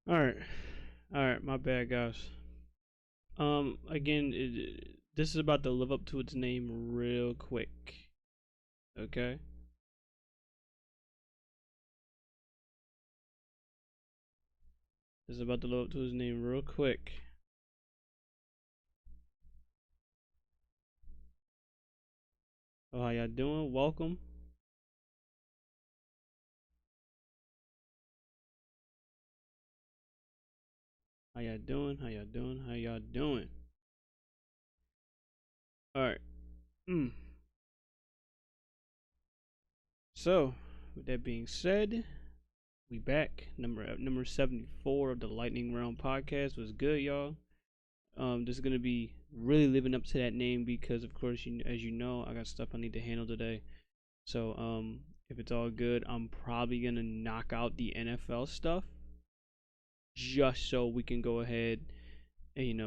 All right, all right. My bad, guys. Again, this is about to live up to its name real quick. Okay. This is about to live up to its name real quick. Oh, how y'all doing? Welcome. How y'all doing? How y'all doing? How y'all doing? All right. Mm. So, with that being said, we back. Number 74 of the Lightning Round podcast was good, y'all. This is gonna be really living up to that name because, of course, as you know, I got stuff I need to handle today. So, if it's all good, I'm probably gonna knock out the NFL stuff just so we can go ahead and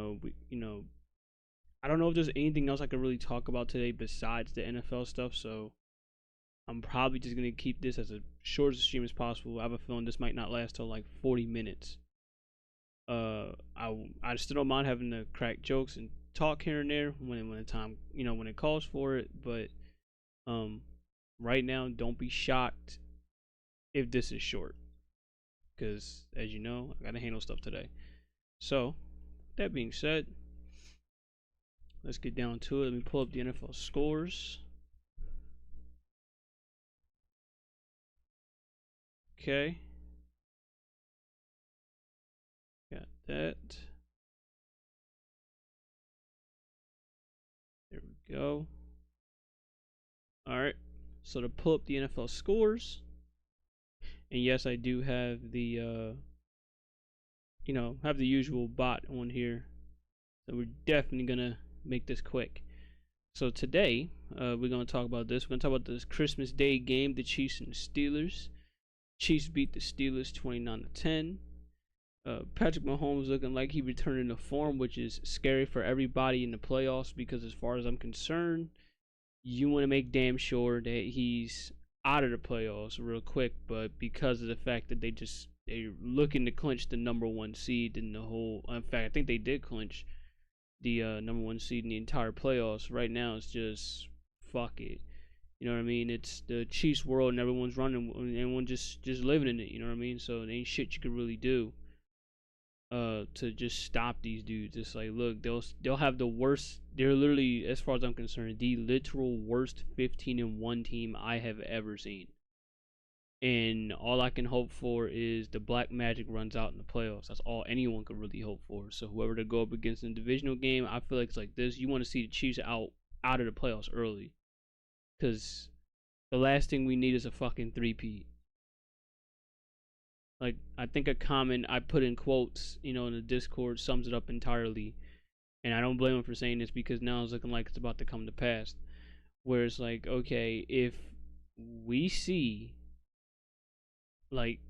I don't know if there's anything else I could really talk about today besides the NFL stuff. So I'm probably just gonna keep this as a short stream as possible. I have a feeling this might not last till like 40 minutes. I still don't mind having to crack jokes and talk here and there when the time when it calls for it. But um, right now, don't be shocked if this is short, because as you know, I gotta handle stuff today. So that being said, let's get down to it. Let me pull up the NFL scores. Okay, got that. There we go. All right. So to pull up the NFL scores, and yes, I do have the have the usual bot on here. So we're definitely gonna make this quick. So today, we're gonna talk about this. We're gonna talk about this Christmas Day game, the Chiefs and the Steelers. Chiefs beat the Steelers 29-10. Patrick Mahomes looking like he returning to form, which is scary for everybody in the playoffs because, as far as I'm concerned, you want to make damn sure that he's out of the playoffs real quick. But because of the fact that they're looking to clinch the number one seed in the whole, in fact, I think they did clinch the number one seed in the entire playoffs. Right now, it's just fuck it. You know what I mean? It's the Chiefs world, and everyone's running, and everyone just living in it. You know what I mean? So there ain't shit you could really do to just stop these dudes. It's like, look, they'll have the worst. They're literally, as far as I'm concerned, the literal worst 15-1 team I have ever seen. And all I can hope for is the black magic runs out in the playoffs. That's all anyone could really hope for. So whoever to go up against in the divisional game, I feel like it's like this. You want to see the Chiefs out of the playoffs early, because the last thing we need is a fucking three-peat. Like, I think a comment I put in quotes, in the Discord sums it up entirely. And I don't blame him for saying this because now it's looking like it's about to come to pass. Where it's like, okay, we see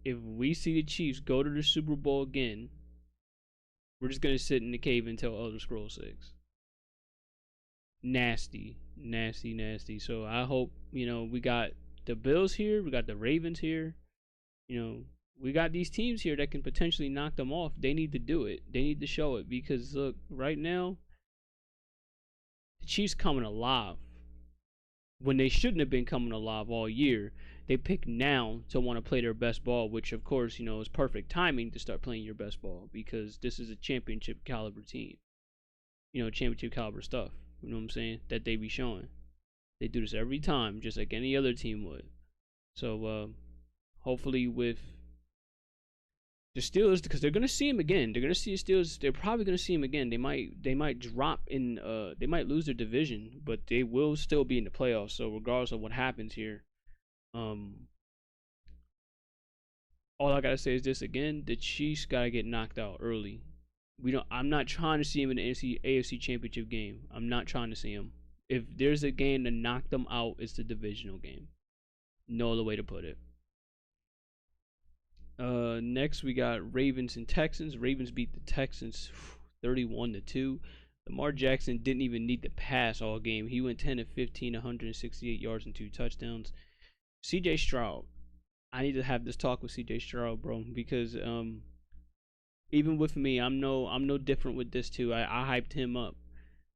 if we see the Chiefs go to the Super Bowl again, we're just gonna sit in the cave until Elder Scroll 6. Nasty, nasty, nasty. So I hope, we got the Bills here, we got the Ravens here, we got these teams here that can potentially knock them off. They need to do it. They need to show it because look, right now, the Chiefs coming alive when they shouldn't have been coming alive all year. They pick now to want to play their best ball, which of course, is perfect timing to start playing your best ball because this is a championship caliber team. Championship caliber stuff. You know what I'm saying? That they be showing. They do this every time, just like any other team would. So hopefully with the Steelers, because they're gonna see him again. They're gonna see the Steelers. They're probably gonna see him again. They might drop in. They might lose their division, but they will still be in the playoffs. So regardless of what happens here, um, all I gotta say is this again: the Chiefs gotta get knocked out early. We don't. I'm not trying to see him in the AFC Championship game. I'm not trying to see him. If there's a game to knock them out, it's the divisional game. No other way to put it. Next we got Ravens and Texans. Ravens beat the Texans 31-2. Lamar Jackson didn't even need to pass all game. He went 10 of 15, 168 yards and 2 touchdowns. CJ Stroud. I need to have this talk with CJ Stroud, bro, because even with me, I'm no different with this too. I hyped him up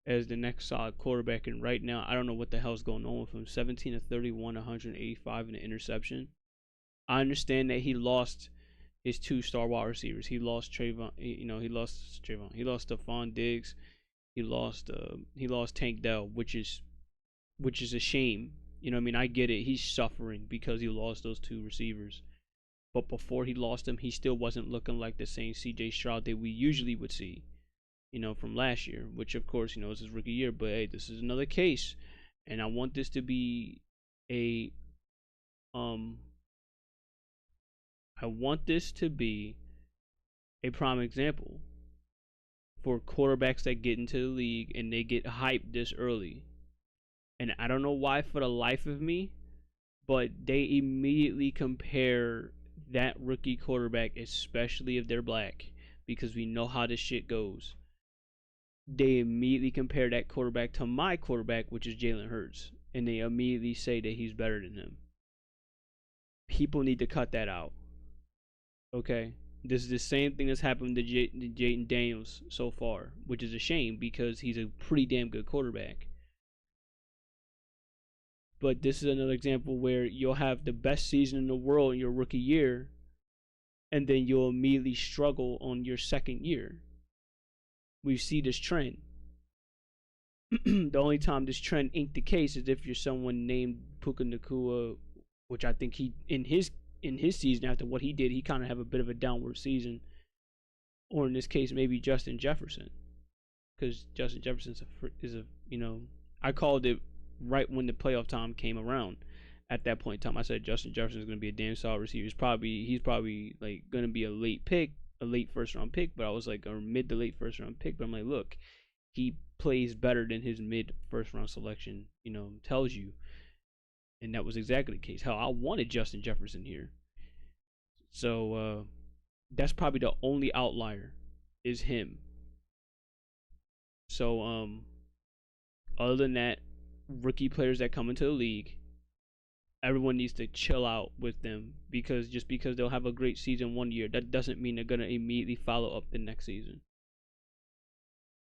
as the next solid quarterback, and right now I don't know what the hell's going on with him. 17 to 31, 185 in the interception. I understand that he lost his two star wide receivers. He lost Trayvon. He lost Trayvon. He lost Stephon Diggs. He lost Tank Dell, which is a shame. You know what I mean? I get it. He's suffering because he lost those two receivers. But before he lost them, he still wasn't looking like the same CJ Stroud that we usually would see, from last year, which of course, is his rookie year. But hey, this is another case, and I want this to be a um I want this to be a prime example for quarterbacks that get into the league and they get hyped this early. And I don't know why for the life of me, but they immediately compare that rookie quarterback, especially if they're black, because we know how this shit goes. They immediately compare that quarterback to my quarterback, which is Jalen Hurts, and they immediately say that he's better than him. People need to cut that out. Okay? This is the same thing that's happened to Jayden Daniels so far, which is a shame because he's a pretty damn good quarterback. But this is another example where you'll have the best season in the world in your rookie year, and then you'll immediately struggle on your second year. We see this trend. The only time this trend ain't the case is if you're someone named Puka Nacua, which I think he in his season after what he did, he kind of have a bit of a downward season. Or in this case, maybe Justin Jefferson, because Justin Jefferson is a I called it right when the playoff time came around. At that point in time, I said Justin Jefferson is going to be a damn solid receiver. He's probably like going to be a late first round pick, but I was like, or mid to late first round pick. But I'm like, look, he plays better than his mid first round selection, tells you. And that was exactly the case. Hell, I wanted Justin Jefferson here. So that's probably the only outlier is him. So other than that, rookie players that come into the league, everyone needs to chill out with them, because just because they'll have a great season one year, that doesn't mean they're gonna immediately follow up the next season.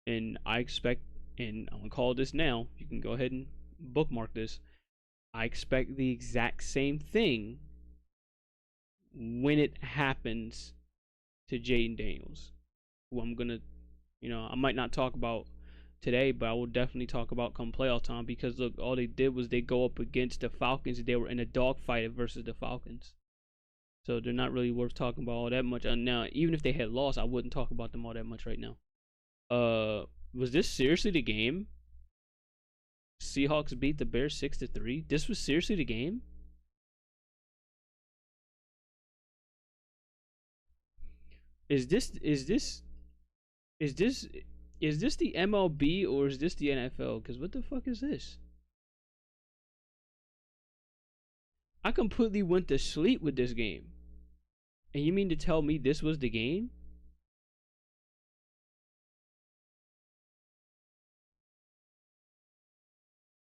And I expect, and I'm gonna call this now, you can go ahead and bookmark this, I expect the exact same thing when it happens to Jayden Daniels, who I'm gonna, I might not talk about today, but I will definitely talk about come playoff time, because look, all they did was they go up against the Falcons. They were in a dogfight versus the Falcons, so they're not really worth talking about all that much. Now, even if they had lost, I wouldn't talk about them all that much right now. Was this seriously the game? Seahawks beat the Bears 6-3. This was seriously the game. Is this the MLB or is this the NFL? Because what the fuck is this? I completely went to sleep with this game. And you mean to tell me this was the game?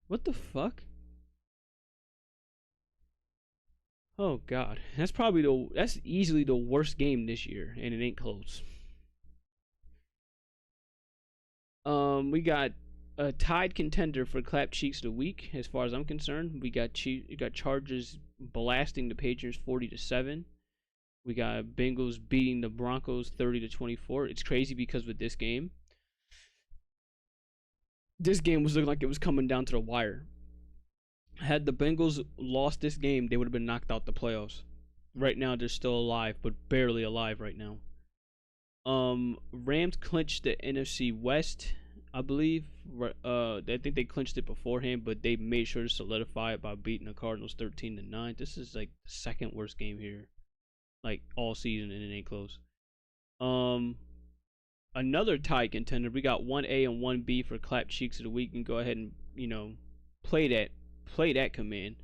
What the fuck? Oh god, that's easily the worst game this year, and it ain't close. We got a tied contender for clap cheeks of the week, as far as I'm concerned. We got Chargers blasting the Patriots 40-7. We got Bengals beating the Broncos 30-24. It's crazy because with this game was looking like it was coming down to the wire. Had the Bengals lost this game, they would have been knocked out the playoffs. Right now, they're still alive, but barely alive right now. Rams clinched the NFC West, I believe. I think they clinched it beforehand, but they made sure to solidify it by beating the Cardinals 13-9. This is like the second worst game here, like all season, and it ain't close. Another tie contender. We got 1A and 1B for clap cheeks of the week, and go ahead and play that command.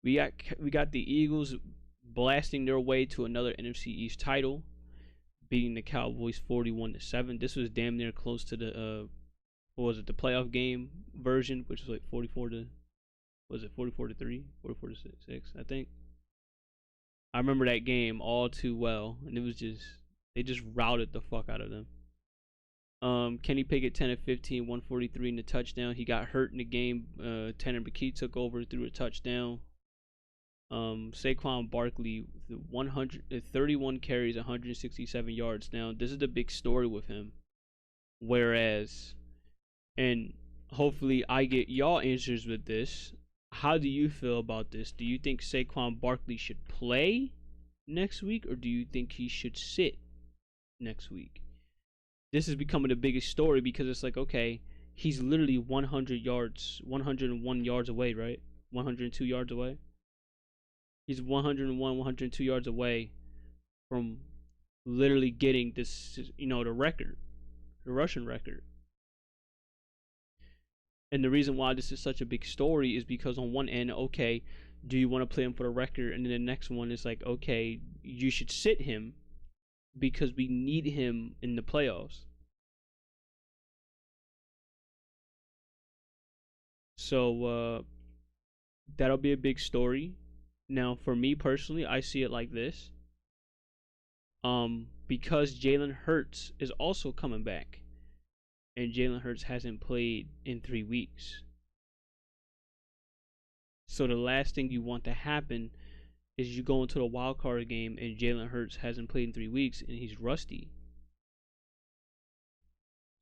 We got the Eagles blasting their way to another NFC East title, beating the Cowboys 41-7. This was damn near close to the the playoff game version, which was like 44-3, 44-6, I think. I remember that game all too well, and it was just They just routed the fuck out of them. Kenny Pickett 10 of 15, 143 in the touchdown. He got hurt in the game. Tanner McKee took over, threw a touchdown. Saquon Barkley, 131 carries, 167 yards. Now, this is the big story with him. Whereas, and hopefully I get y'all answers with this. How do you feel about this? Do you think Saquon Barkley should play next week, or do you think he should sit next week? This is becoming the biggest story because it's like, okay, he's literally 101 yards away, right? 102 yards away. He's 101, 102 yards away from literally getting this, the record, the Russian record. And the reason why this is such a big story is because on one end, okay, do you want to play him for the record? And then the next one is like, okay, you should sit him because we need him in the playoffs. So that'll be a big story. Now, for me personally, I see it like this. Because Jalen Hurts is also coming back, and Jalen Hurts hasn't played in 3 weeks. So the last thing you want to happen is you go into the wild card game and Jalen Hurts hasn't played in 3 weeks and he's rusty.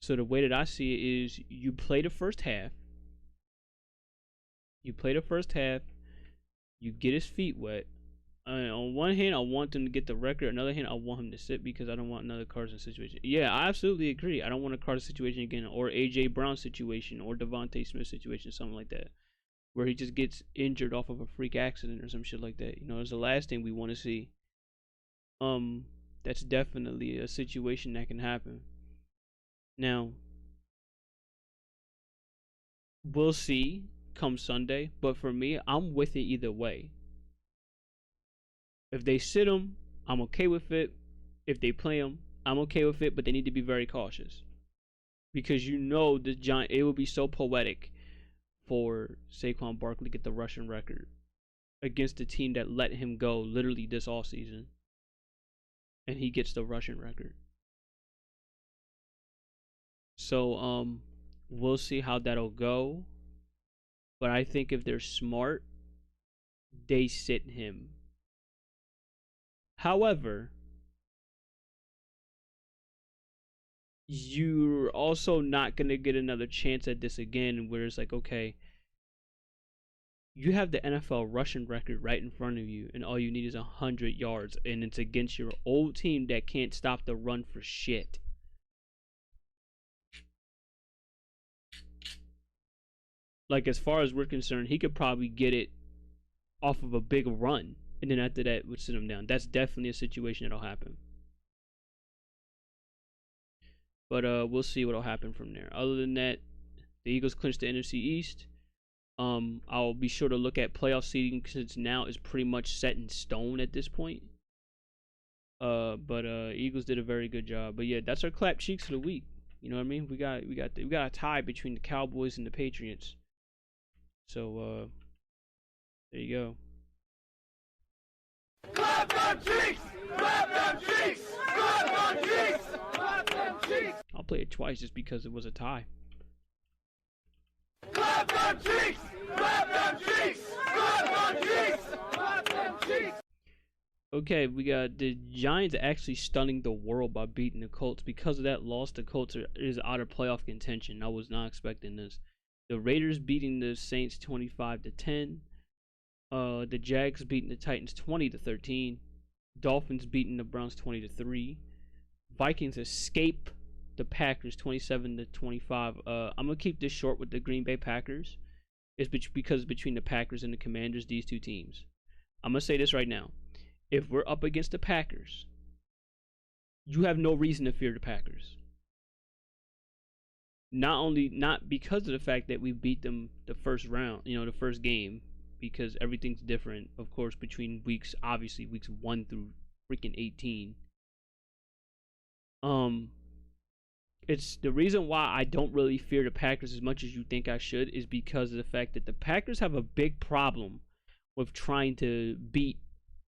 So the way that I see it is you play the first half. You get his feet wet. On one hand, I want them to get the record. On the other hand, I want him to sit because I don't want another Carson situation. Yeah, I absolutely agree. I don't want a Carson situation again, or A.J. Brown situation, or Devontae Smith situation, something like that, where he just gets injured off of a freak accident or some shit like that. It's the last thing we want to see. That's definitely a situation that can happen. Now, we'll see come Sunday, but for me, I'm with it either way. If they sit him, I'm okay with it. If they play him, I'm okay with it, but they need to be very cautious. Because it will be so poetic for Saquon Barkley to get the rushing record against the team that let him go literally this offseason. And he gets the rushing record. So, we'll see how that'll go. But I think if they're smart, they sit him. However, you're also not going to get another chance at this again where it's like, okay, you have the NFL rushing record right in front of you and all you need is 100 yards and it's against your old team that can't stop the run for shit. Like, as far as we're concerned, he could probably get it off of a big run. And then after that, would sit him down. That's definitely a situation that'll happen. But we'll see what'll happen from there. Other than that, the Eagles clinched the NFC East. I'll be sure to look at playoff seeding since now is pretty much set in stone at this point. But Eagles did a very good job. But yeah, that's our clap cheeks of the week. You know what I mean? We got a tie between the Cowboys and the Patriots. So there you go. Clap them cheeks! Clap them cheeks! Clap them cheeks! Clap them cheeks! I'll play it twice just because it was a tie. Clap them cheeks! Clap them cheeks! Clap them cheeks! Clap them cheeks! Okay, we got the Giants actually stunning the world by beating the Colts. Because of that loss, the Colts is out of playoff contention. I was not expecting this. The Raiders beating the Saints 25-10. The Jags beating the Titans 20-13. Dolphins beating the Browns 20-3. Vikings escape the Packers 27-25. I'm gonna keep this short with the Green Bay Packers. It's because between the Packers and the Commanders, these two teams. I'm gonna say this right now. If we're up against the Packers, you have no reason to fear the Packers. Not because of the fact that we beat them the first round, the first game, because everything's different, of course, between weeks 1 through freaking 18. It's the reason why I don't really fear the Packers as much as you think I should is because of the fact that the Packers have a big problem with trying to beat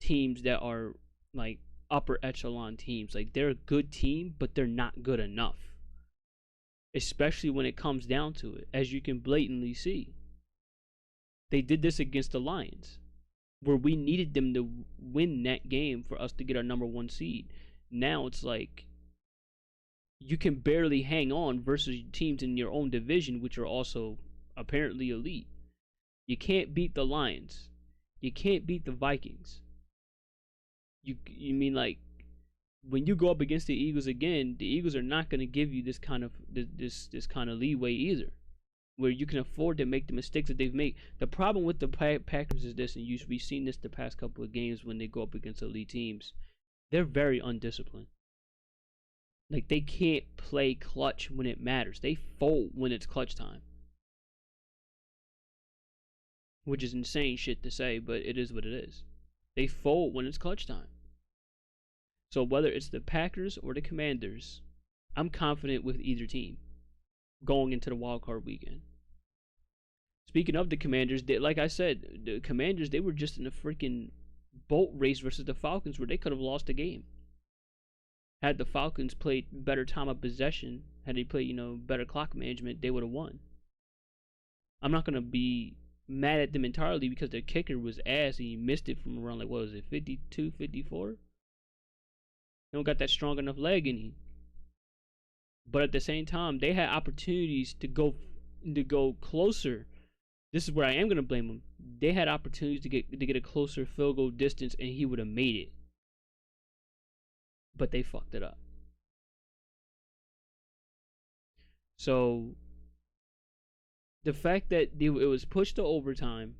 teams that are like upper echelon teams. Like, they're a good team, but they're not good enough. Especially when it comes down to it, as you can blatantly see. They did this against the Lions, where we needed them to win that game for us to get our #1 seed. Now it's like you can barely hang on versus teams in your own division, which are also apparently elite. You can't beat the Lions. You can't beat the Vikings. You mean, like, when you go up against the Eagles again, the Eagles are not going to give you this kind of leeway either, where you can afford to make the mistakes that they've made. The problem with the Packers is this, and we've seen this the past couple of games when they go up against elite teams. They're very undisciplined. Like, they can't play clutch when it matters. They fold when it's clutch time. Which is insane shit to say, but it is what it is. They fold when it's clutch time. So whether it's the Packers or the Commanders, I'm confident with either team going into the wild card weekend. Speaking of the Commanders, like I said, the Commanders, they were just in a freaking boat race versus the Falcons where they could have lost the game. Had the Falcons played better time of possession, had they played, better clock management, they would have won. I'm not going to be mad at them entirely because their kicker was ass and he missed it from around, 52, 54? They don't got that strong enough leg in him. But at the same time, they had opportunities to go closer. This is where I am going to blame them. They had opportunities to get a closer field goal distance and he would have made it. But they fucked it up. So the fact that it was pushed to overtime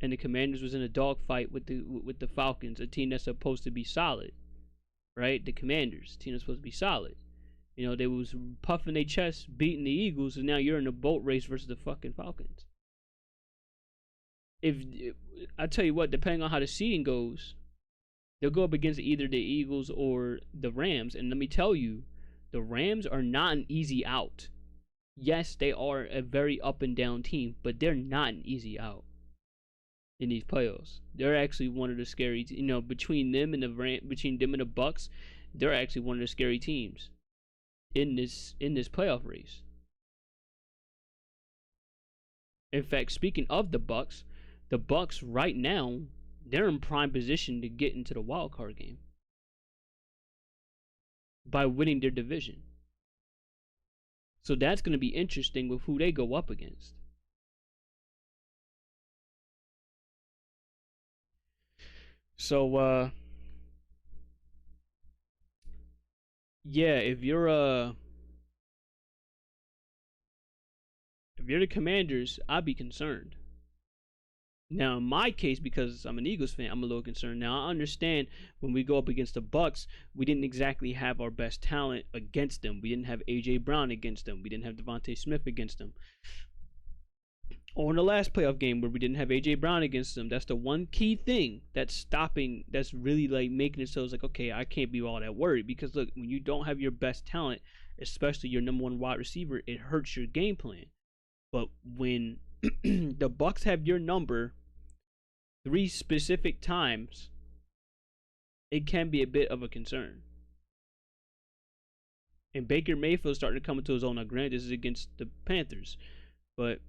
and the Commanders was in a dogfight with the Falcons, a team that's supposed to be solid, right? The Commanders, team that's supposed to be solid. They was puffing their chest, beating the Eagles, and now you're in a boat race versus the fucking Falcons. If I tell you what, depending on how the seeding goes, they'll go up against either the Eagles or the Rams. And let me tell you, the Rams are not an easy out. Yes, they are a very up and down team, but they're not an easy out in these playoffs. They're actually one of the scary, between them and the Bucks, they're actually one of the scary teams in this playoff race. In fact, speaking of the Bucks right now, they're in prime position to get into the wild card game by winning their division. So that's going to be interesting with who they go up against. So yeah, if you're the Commanders, I'd be concerned. Now, in my case, because I'm an Eagles fan, I'm a little concerned. Now, I understand when we go up against the Bucks, we didn't exactly have our best talent against them. We didn't have A.J. Brown against them. We didn't have Devontae Smith against them. Or in the last playoff game where we didn't have A.J. Brown against them. That's the one key thing that's really making it so it's like, okay, I can't be all that worried. Because look, when you don't have your best talent, especially your #1 wide receiver, it hurts your game plan. But when the Bucks have your number 3 specific times, it can be a bit of a concern. And Baker Mayfield starting to come into his own. Now, granted, this is against the Panthers, but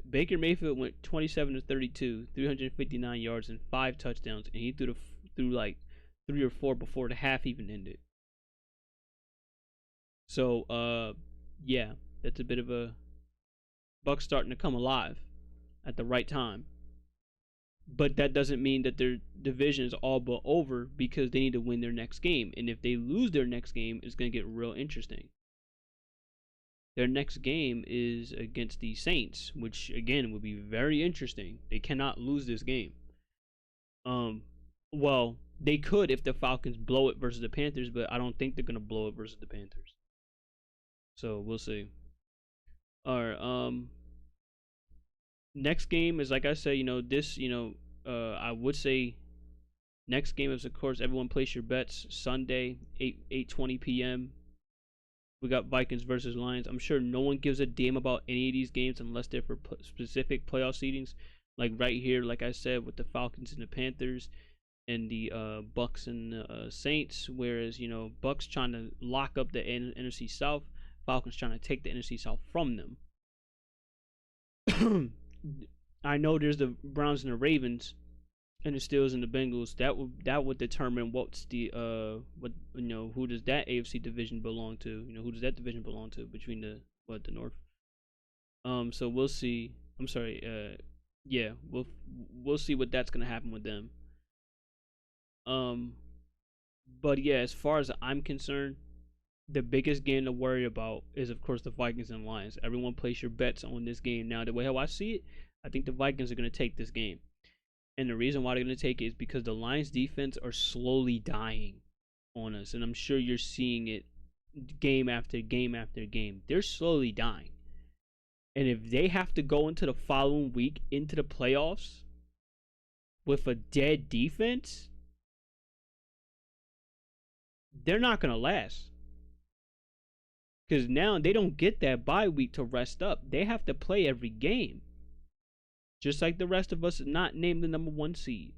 Baker Mayfield went 27-32, 359 yards and 5 touchdowns, and he threw like 3 or 4 before the half even ended. So, yeah, that's a bit of a Bucks starting to come alive at the right time. But that doesn't mean that their division is all but over, because they need to win their next game. And if they lose their next game, it's going to get real interesting. Their next game is against the Saints, which, again, would be very interesting. They cannot lose this game. Well, they could if the Falcons blow it versus the Panthers, but I don't think they're going to blow it versus the Panthers. So, we'll see. Alright, next game is, like I said, I would say next game is, of course, everyone place your bets. Sunday, 8:20 p.m. We got Vikings versus Lions. I'm sure no one gives a damn about any of these games unless they're for specific playoff seedings. Like right here, like I said, with the Falcons and the Panthers, and the Bucks and Saints. Whereas Bucks trying to lock up the NFC South, Falcons trying to take the NFC South from them. I know there's the Browns and the Ravens, and the Steelers and the Bengals. That would determine what's the who does that AFC division belong to? Who does that division belong to between the North? So we'll see. I'm sorry. Yeah, we'll see what that's gonna happen with them. But yeah, as far as I'm concerned, the biggest game to worry about is, of course, the Vikings and Lions. Everyone place your bets on this game. Now, the way how I see it, I think the Vikings are going to take this game. And the reason why they're going to take it is because the Lions defense are slowly dying on us. And I'm sure you're seeing it game after game after game. They're slowly dying. And if they have to go into the following week into the playoffs with a dead defense, they're not going to last. Because now they don't get that bye week to rest up. They have to play every game. Just like the rest of us not named the number 1 seed.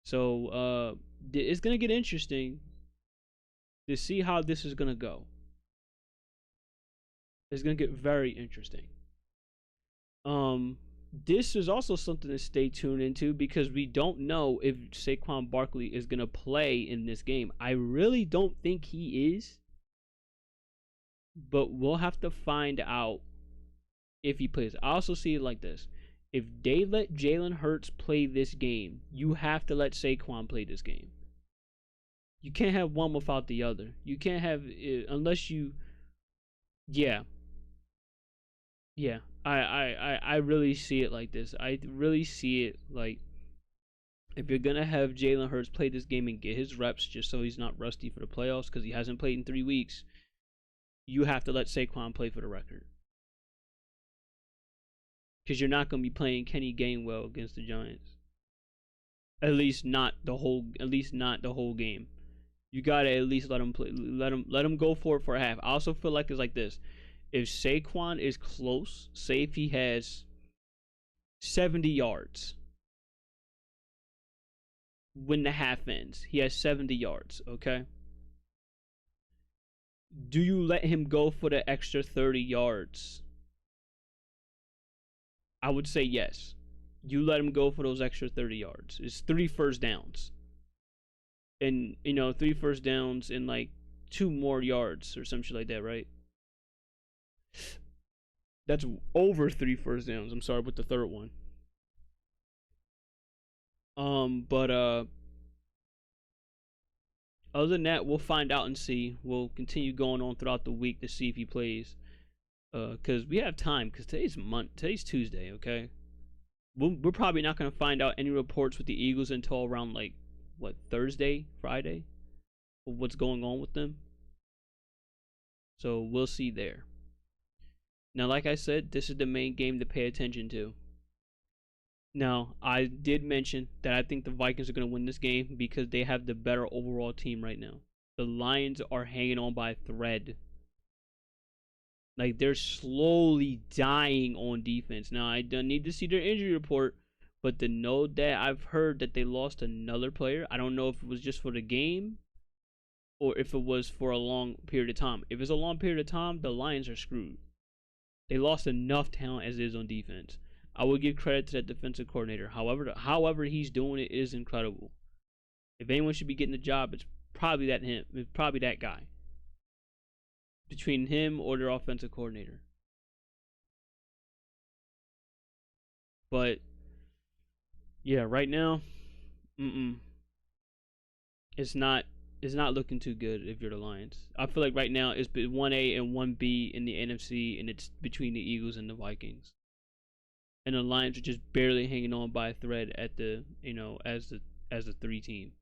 So it's going to get interesting to see how this is going to go. It's going to get very interesting. This is also something to stay tuned into because we don't know if Saquon Barkley is going to play in this game. I really don't think he is. But we'll have to find out if he plays. I also see it like this. If they let Jalen Hurts play this game, you have to let Saquon play this game. You can't have one without the other. You can't have unless you. Yeah. Yeah. I really see it like this. I really see it like if you're gonna have Jalen Hurts play this game and get his reps just so he's not rusty for the playoffs because he hasn't played in 3 weeks, you have to let Saquon play for the record. Because you're not gonna be playing Kenny Gainwell against the Giants. At least not the whole game. You gotta at least let him play. Let him go for it for a half. I also feel like it's like this. If Saquon is close, say if he has 70 yards when the half ends, he has 70 yards, okay? Do you let him go for the extra 30 yards? I would say yes. You let him go for those extra 30 yards. It's 3 first downs. And, 3 first downs and like 2 more yards or some shit like that, right? That's over 3 first downs. I'm sorry, with the third one. But other than that, we'll find out and see. We'll continue going on throughout the week to see if he plays. Because we have time. Because today's Tuesday, okay? We're probably not going to find out any reports with the Eagles until around, Thursday, Friday? Of what's going on with them. So, we'll see there. Now, like I said, this is the main game to pay attention to. Now, I did mention that I think the Vikings are going to win this game because they have the better overall team right now. The Lions are hanging on by a thread. Like, they're slowly dying on defense. Now, I don't need to see their injury report, but to know that I've heard that they lost another player. I don't know if it was just for the game or if it was for a long period of time. If it's a long period of time, the Lions are screwed. They lost enough talent as it is on defense. I will give credit to that defensive coordinator. However he's doing it is incredible. If anyone should be getting the job, it's probably him. It's probably that guy. Between him or their offensive coordinator. But yeah, right now, it's not looking too good if you're the Lions. I feel like right now it's 1A and 1B in the NFC, and it's between the Eagles and the Vikings. And the Lions are just barely hanging on by a thread at the as the 3 team.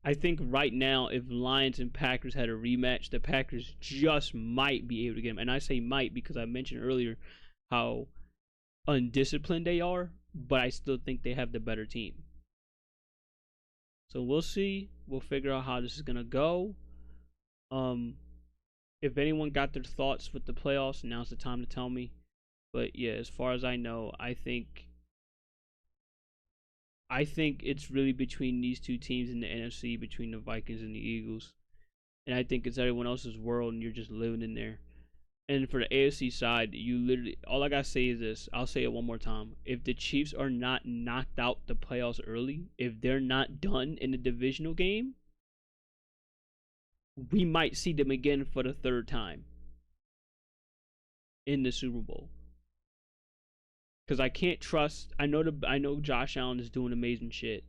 I think right now, if Lions and Packers had a rematch, the Packers just might be able to get them. And I say might because I mentioned earlier how undisciplined they are, but I still think they have the better team. So we'll see. We'll figure out how this is gonna go. If anyone got their thoughts with the playoffs, now's the time to tell me. But yeah, as far as I know, I think it's really between these two teams in the NFC, between the Vikings and the Eagles. And I think it's everyone else's world, and you're just living in there. And for the AFC side, you literally, all I gotta say is this. I'll say it one more time. If the Chiefs are not knocked out the playoffs early, if they're not done in the divisional game, we might see them again for the third time in the Super Bowl. Because I can't trust. I know Josh Allen is doing amazing shit,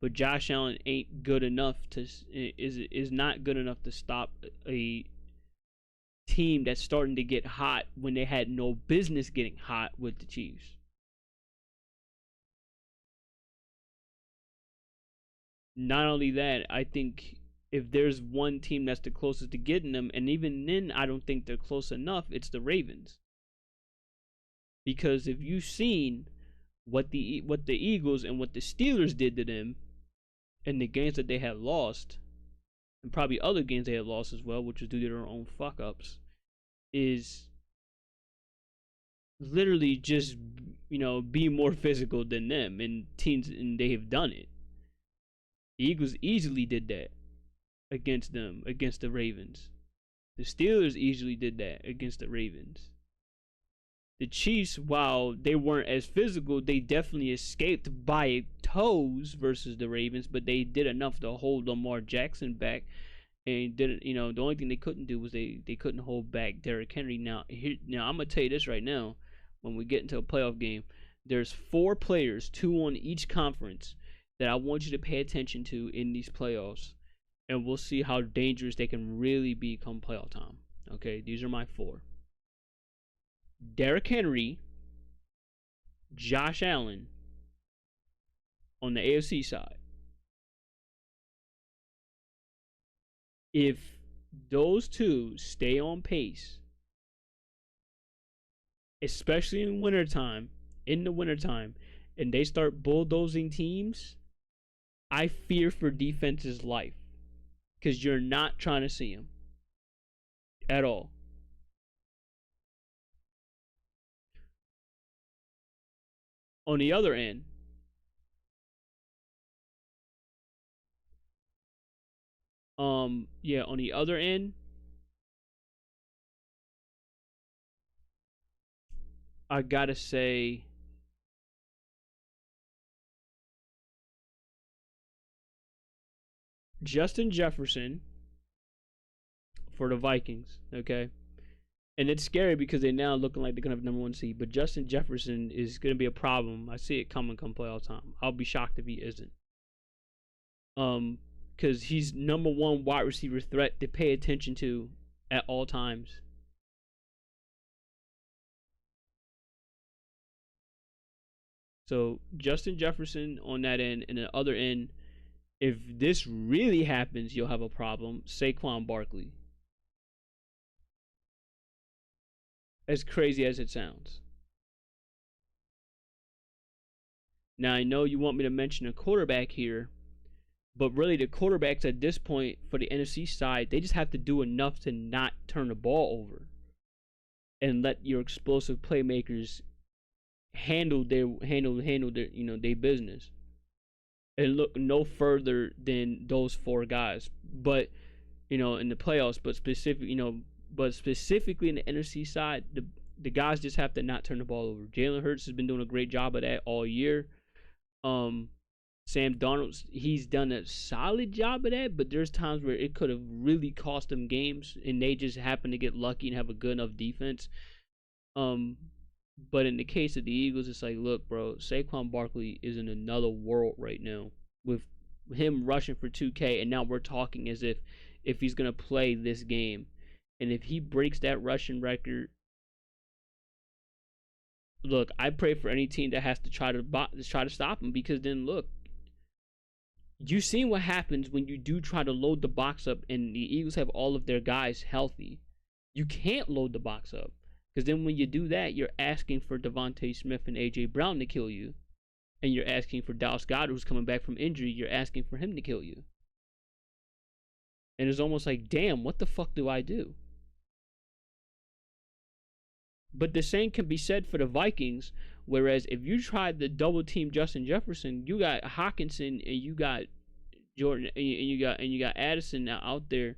but Josh Allen ain't good enough to is not good enough to stop a team that's starting to get hot when they had no business getting hot with the Chiefs. Not only that, I think if there's one team that's the closest to getting them, and even then I don't think they're close enough, it's the Ravens. Because if you've seen what the Eagles and what the Steelers did to them in the games that they had lost, and probably other games they had lost as well, which was due to their own fuck ups, is literally just be more physical than them, and teams, and they have done it. The Eagles easily did that against them, against the Ravens. The Steelers easily did that against the Ravens. The Chiefs, while they weren't as physical, they definitely escaped by toes versus the Ravens, but they did enough to hold Lamar Jackson back. And didn't, the only thing they couldn't do was they couldn't hold back Derrick Henry. Now I'm gonna tell you this right now. When we get into a playoff game, there's 4 players, 2 on each conference, that I want you to pay attention to in these playoffs, and we'll see how dangerous they can really be come playoff time. Okay, these are my 4. Derrick Henry, Josh Allen on the AFC side. If those two stay on pace, especially in the wintertime, and they start bulldozing teams, I fear for defense's life. Because you're not trying to see them at all. On the other end, on the other end, I gotta say, Justin Jefferson for the Vikings, okay? And it's scary because they're now looking like they're going to have number 1 seed. But Justin Jefferson is going to be a problem. I see it coming come playoff time. I'll be shocked if he isn't. Because he's number 1 wide receiver threat to pay attention to at all times. So Justin Jefferson on that end, and the other end, if this really happens, you'll have a problem. Saquon Barkley. As crazy as it sounds. Now, I know you want me to mention a quarterback here, but really the quarterbacks at this point for the NFC side, they just have to do enough to not turn the ball over and let your explosive playmakers handle their their business and look no further than those 4 guys. But in the playoffs, but specifically in the NFC side, the guys just have to not turn the ball over. Jalen Hurts has been doing a great job of that all year. Sam Darnold, he's done a solid job of that, but there's times where it could have really cost them games, and they just happen to get lucky and have a good enough defense. But in the case of the Eagles, it's like, look, bro, Saquon Barkley is in another world right now with him rushing for 2K, and now we're talking as if he's gonna play this game. And if he breaks that rushing record, look, I pray for any team that has to try to stop him, because then look, you've seen what happens when you do try to load the box up and the Eagles have all of their guys healthy. You can't load the box up, because then when you do that, you're asking for Devontae Smith and A.J. Brown to kill you, and you're asking for Dallas Goedert, who's coming back from injury, you're asking for him to kill you. And it's almost like, damn, what the fuck do I do? But the same can be said for the Vikings. Whereas if you tried to double team Justin Jefferson, you got Hawkinson and you got Jordan and you got Addison out there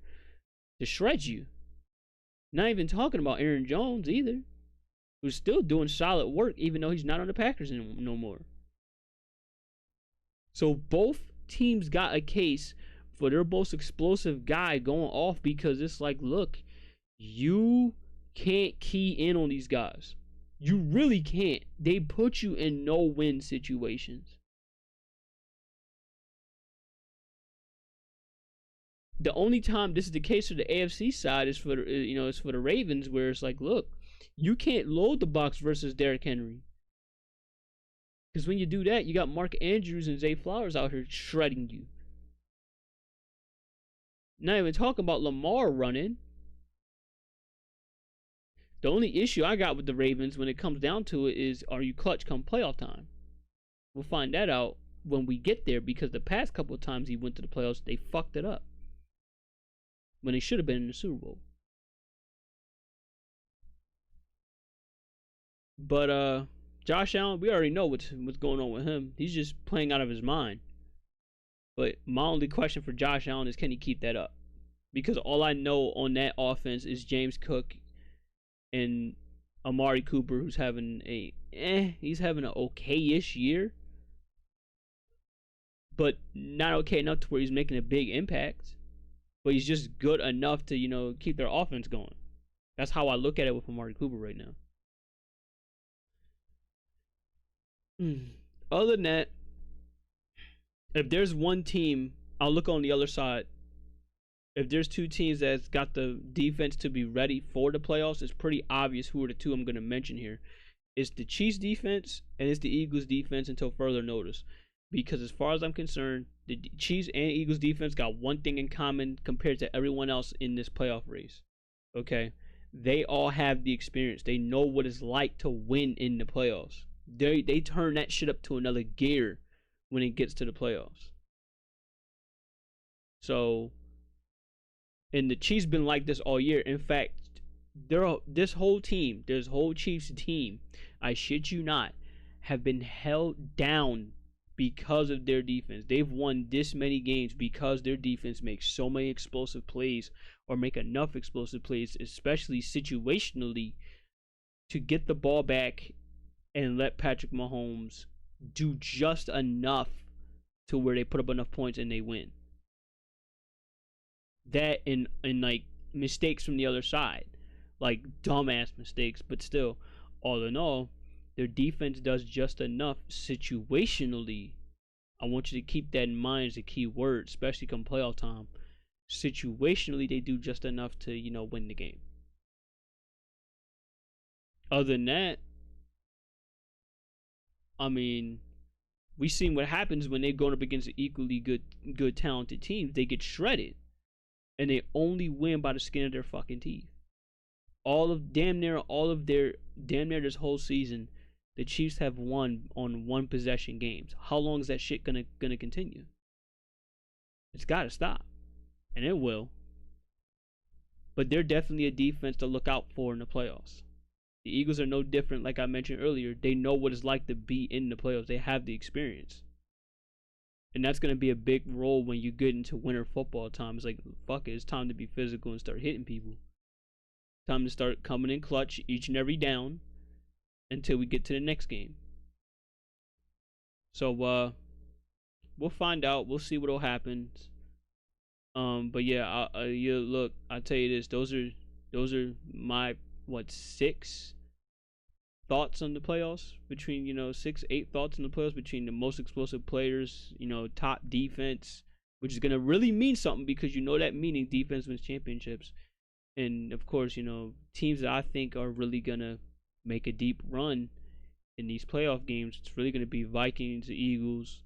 to shred you. Not even talking about Aaron Jones either, who's still doing solid work even though he's not on the Packers no more. So both teams got a case for their most explosive guy going off, because it's like, look, you can't key in on these guys. You really can't. They put you in no-win situations. The only time this is the case for the AFC side is for the Ravens, where it's like, look, you can't load the box versus Derrick Henry. Because when you do that, you got Mark Andrews and Zay Flowers out here shredding you. Not even talking about Lamar running. The only issue I got with the Ravens when it comes down to it is, are you clutch come playoff time? We'll find that out when we get there, because the past couple of times he went to the playoffs, they fucked it up when they should have been in the Super Bowl. But Josh Allen, we already know what's going on with him. He's just playing out of his mind. But my only question for Josh Allen is, can he keep that up? Because all I know on that offense is James Cook and Amari Cooper, who's having he's having an okay-ish year, but not okay enough to where he's making a big impact. But he's just good enough to, keep their offense going. That's how I look at it with Amari Cooper right now. Other than that, if there's one team, I'll look on the other side. If there's two teams that's got the defense to be ready for the playoffs, it's pretty obvious who are the two I'm going to mention here. It's the Chiefs defense and it's the Eagles defense until further notice. Because as far as I'm concerned, the Chiefs and Eagles defense got one thing in common compared to everyone else in this playoff race. Okay? They all have the experience. They know what it's like to win in the playoffs. They turn that shit up to another gear when it gets to the playoffs. So, and the Chiefs been like this all year. In fact, this whole Chiefs team, I shit you not, have been held down because of their defense. They've won this many games because their defense makes so many explosive plays, or make enough explosive plays, especially situationally, to get the ball back and let Patrick Mahomes do just enough to where they put up enough points and they win. That and like mistakes from the other side, like dumbass mistakes, but still, all in all, their defense does just enough situationally. I want you to keep that in mind as a key word, especially come playoff time. Situationally, they do just enough to, win the game. Other than that, I mean, we've seen what happens when they're going up against equally good, talented teams. They get shredded, and they only win by the skin of their fucking teeth. Damn near this whole season, the Chiefs have won on one possession games. How long is that shit gonna continue? It's gotta stop, and it will. But they're definitely a defense to look out for in the playoffs. The Eagles are no different. Like I mentioned earlier, they know what it's like to be in the playoffs. They have the experience. And that's going to be a big role when you get into winter football time. It's like, fuck it, it's time to be physical and start hitting people. Time to start coming in clutch each and every down until we get to the next game. So, we'll find out. We'll see what'll happen. But yeah, look, I'll tell you this. Those are my 6 thoughts on the playoffs, between 6-8 thoughts on the playoffs, between the most explosive players, top defense, which is gonna really mean something, because that meaning defense wins championships, and of course teams that I think are really gonna make a deep run in these playoff games. It's really gonna be Vikings, Eagles,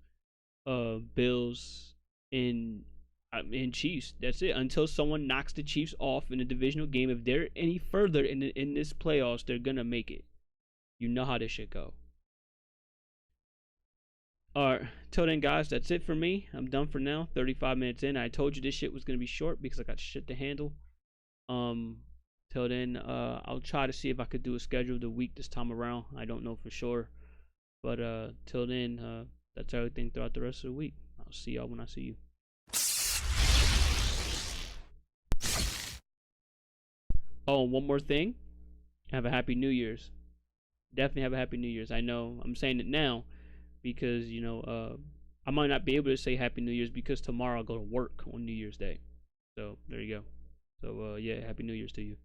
Bills, and Chiefs. That's it. Until someone knocks the Chiefs off in a divisional game, if they're any further in this playoffs, they're gonna make it. You know how this shit go. Alright, till then guys, that's it for me. I'm done for now. 35 minutes in. I told you this shit was gonna be short because I got shit to handle. Till Till then, I'll try to see if I could do a schedule the week this time around. I don't know for sure, but till then, that's everything throughout the rest of the week. I'll see y'all when I see you. Oh, and one more thing. Have a happy New Year's. Definitely have a happy New Year's. I know I'm saying it now because I might not be able to say Happy New Year's because tomorrow I'll go to work on New Year's Day. So there you go. So yeah, Happy New Year's to you.